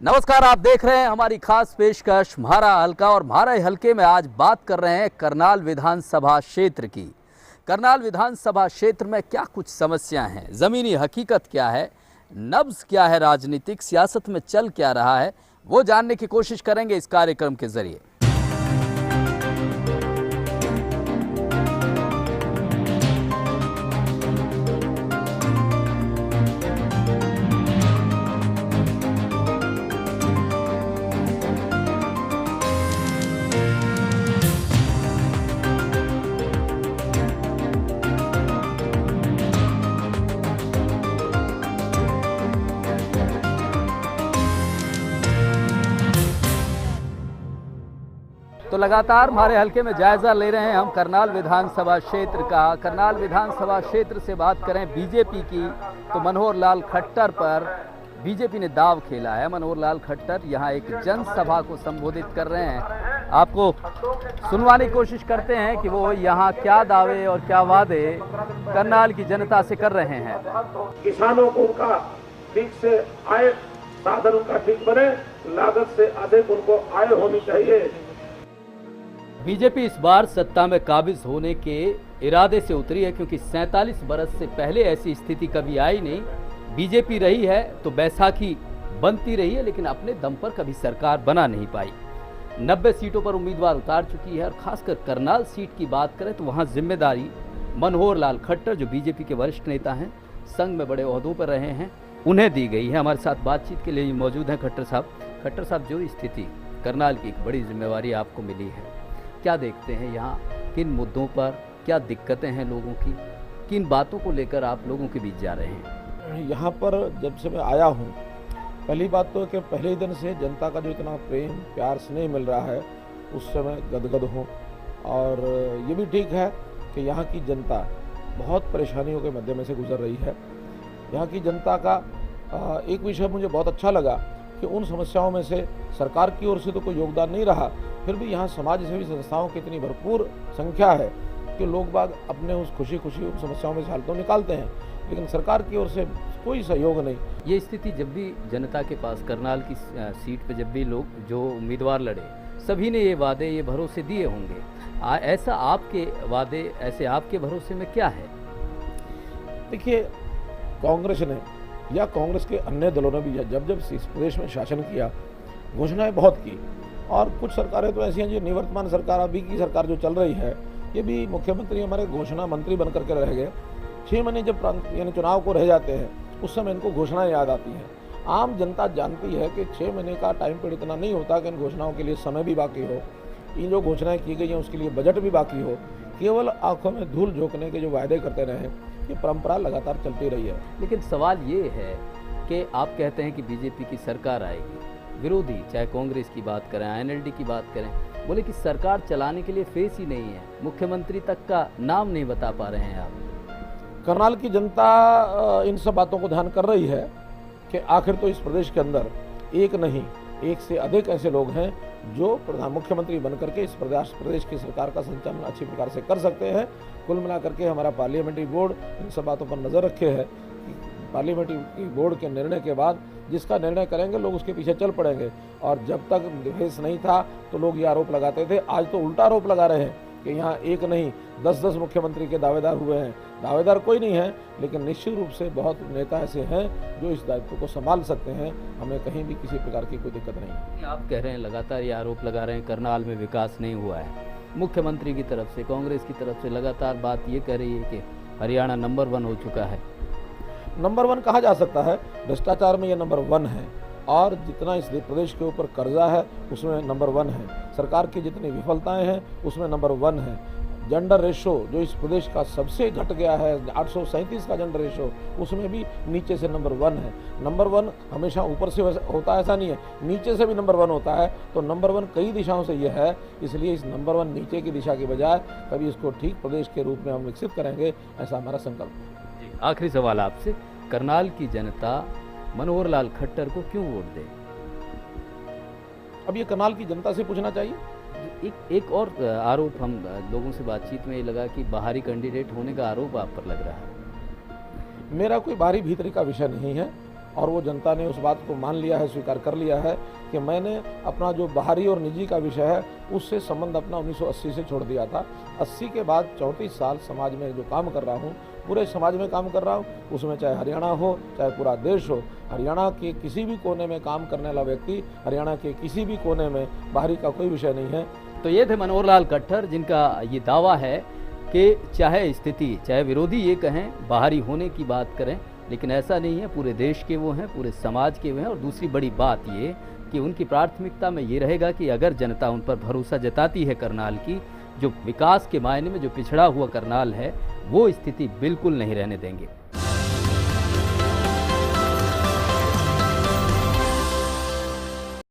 नमस्कार, आप देख रहे हैं हमारी खास पेशकश म्हारा हल्का। और म्हारा हल्के में आज बात कर रहे हैं करनाल विधानसभा क्षेत्र की। करनाल विधानसभा क्षेत्र में क्या कुछ समस्याएं हैं, ज़मीनी हकीकत क्या है, नब्ज़ क्या है, राजनीतिक सियासत में चल क्या रहा है, वो जानने की कोशिश करेंगे इस कार्यक्रम के जरिए। तो लगातार हमारे हल्के में जायजा ले रहे हैं हम करनाल विधानसभा क्षेत्र का। करनाल विधानसभा क्षेत्र से बात करें बीजेपी की तो मनोहर लाल खट्टर पर बीजेपी ने दाव खेला है। मनोहर लाल खट्टर यहां एक जनसभा को संबोधित कर रहे हैं। आपको सुनवाने की कोशिश करते हैं कि वो यहां क्या दावे और क्या वादे करनाल की जनता से कर रहे हैं। किसानों को उनका ठीक से आय साधन उनका ठीक बने, लागत से अधिक उनको आय होनी चाहिए। बीजेपी इस बार सत्ता में काबिज होने के इरादे से उतरी है, क्योंकि 47 बरस से पहले ऐसी स्थिति कभी आई नहीं। बीजेपी रही है तो बैसाखी बनती रही है, लेकिन अपने दम पर कभी सरकार बना नहीं पाई। 90 सीटों पर उम्मीदवार उतार चुकी है। और खासकर करनाल सीट की बात करें तो वहां जिम्मेदारी मनोहर लाल खट्टर, जो बीजेपी के वरिष्ठ नेता हैं, संघ में बड़े ओहदों पर रहे हैं, उन्हें दी गई है। हमारे साथ बातचीत के लिए मौजूद हैं खट्टर साहब। खट्टर साहब, जो स्थिति करनाल की एक बड़ी जिम्मेवारी आपको मिली है, क्या देखते हैं यहाँ, किन मुद्दों पर क्या दिक्कतें हैं लोगों की, किन बातों को लेकर आप लोगों के बीच जा रहे हैं? यहाँ पर जब से मैं आया हूँ, पहली बात तो है कि पहले ही दिन से जनता का जो इतना प्रेम प्यार स्नेह मिल रहा है, उससे मैं गदगद हूँ। और ये भी ठीक है कि यहाँ की जनता बहुत परेशानियों के मध्य में से गुजर रही है। यहाँ की जनता का एक विषय मुझे बहुत अच्छा लगा कि उन समस्याओं में से सरकार की ओर से तो कोई योगदान नहीं रहा, फिर भी यहाँ समाज सेवी संस्थाओं की इतनी भरपूर संख्या है कि लोग बाग अपने उस खुशी उन समस्याओं में से हल तो निकालते हैं, लेकिन सरकार की ओर से कोई सहयोग नहीं। ये स्थिति जब भी जनता के पास करनाल की सीट पर जब भी लोग जो उम्मीदवार लड़े, सभी ने ये वादे ये भरोसे दिए होंगे। ऐसा आपके वादे, ऐसे आपके भरोसे में क्या है? देखिए, कांग्रेस ने या कांग्रेस के अन्य दलों ने भी जब इस प्रदेश में शासन किया, घोषणाएं बहुत की। और कुछ सरकारें तो ऐसी हैं जो निवर्तमान सरकार, अभी की सरकार जो चल रही है, ये भी मुख्यमंत्री हमारे घोषणा मंत्री बनकर के रह गए। 6 महीने जब यानी चुनाव को रह जाते हैं, उस समय इनको घोषणाएं याद आती हैं। आम जनता जानती है कि 6 महीने का टाइम पीरियड इतना नहीं होता कि इन घोषणाओं के लिए समय भी बाकी हो, इन जो घोषणाएं की गई हैं उसके लिए बजट भी बाकी हो। केवल आंखों में धूल झोंकने के जो वायदे करते रहे, ये परंपरा लगातार चलती रही है। लेकिन सवाल ये है कि आप कहते हैं कि बीजेपी की सरकार आएगी, विरोधी चाहे कांग्रेस की बात करें, एनएलडी की बात करें, बोले कि सरकार चलाने के लिए फेस ही नहीं है, मुख्यमंत्री तक का नाम नहीं बता पा रहे हैं आप। करनाल की जनता इन सब बातों को ध्यान कर रही है कि आखिर तो इस प्रदेश के अंदर एक नहीं, एक से अधिक ऐसे लोग हैं जो मुख्यमंत्री बनकर के इस प्रदेश की सरकार का संचालन अच्छी प्रकार से कर सकते हैं। कुल मिलाकर के हमारा पार्लियामेंट्री बोर्ड इन सब बातों पर नज़र रखे है। पार्लियामेंट्री बोर्ड के निर्णय के बाद जिसका निर्णय करेंगे लोग उसके पीछे चल पड़ेंगे। और जब तक फेस नहीं था तो लोग ये आरोप लगाते थे, आज तो उल्टा आरोप लगा रहे हैं कि यहाँ एक नहीं 10-10 मुख्यमंत्री के दावेदार हुए हैं। दावेदार कोई नहीं है, लेकिन निश्चित रूप से बहुत नेता ऐसे हैं जो इस दायित्व को संभाल सकते हैं। हमें कहीं भी किसी प्रकार की कोई दिक्कत नहीं। आप कह रहे हैं, लगातार ये आरोप लगा रहे हैं करनाल में विकास नहीं हुआ है। मुख्यमंत्री की तरफ से, कांग्रेस की तरफ से लगातार बात ये कह रही है कि हरियाणा नंबर 1 हो चुका है। नंबर 1 कहा जा सकता है, भ्रष्टाचार में ये नंबर 1 है। और जितना इस प्रदेश के ऊपर कर्जा है उसमें नंबर 1 है। सरकार की जितनी विफलताएं हैं उसमें नंबर 1 है। जेंडर रेशो जो इस प्रदेश का सबसे घट गया है, 837 का जेंडर रेशो, उसमें भी नीचे से नंबर 1 है। नंबर 1 हमेशा ऊपर से होता है ऐसा नहीं है, नीचे से भी नंबर 1 होता है। तो नंबर 1 कई दिशाओं से यह है, इसलिए इस नंबर 1 नीचे की दिशा की बजाय कभी इसको ठीक प्रदेश के रूप में हम विकसित करेंगे, ऐसा हमारा संकल्प है। आखिरी सवाल आपसे, करनाल की जनता मनोहर लाल खट्टर को क्यों वोट दे? अब ये करनाल की जनता से पूछना चाहिए। एक और आरोप हम लोगों से बातचीत में ये लगा कि बाहरी कैंडिडेट होने का आरोप आप पर लग रहा है। मेरा कोई बाहरी भीतरी का विषय नहीं है। और वो जनता ने उस बात को मान लिया है, स्वीकार कर लिया है कि मैंने अपना जो बाहरी और निजी का विषय है उससे संबंध अपना 1980 से छोड़ दिया था। 80 के बाद 34 साल समाज में जो काम कर रहा हूँ, पूरे समाज में काम कर रहा हूँ, उसमें चाहे हरियाणा हो चाहे पूरा देश हो, हरियाणा के किसी भी कोने में काम करने वाला व्यक्ति, हरियाणा के किसी भी कोने में बाहरी का कोई विषय नहीं है। तो ये थे मनोहर लाल खट्टर, जिनका ये दावा है कि चाहे स्थिति, चाहे विरोधी ये कहें बाहरी होने की बात करें, लेकिन ऐसा नहीं है, पूरे देश के वो हैं, पूरे समाज के वो हैं। और दूसरी बड़ी बात ये कि उनकी प्राथमिकता में ये रहेगा कि अगर जनता उन पर भरोसा जताती है करनाल की, जो विकास के मायने में जो पिछड़ा हुआ करनाल है, वो स्थिति बिल्कुल नहीं रहने देंगे।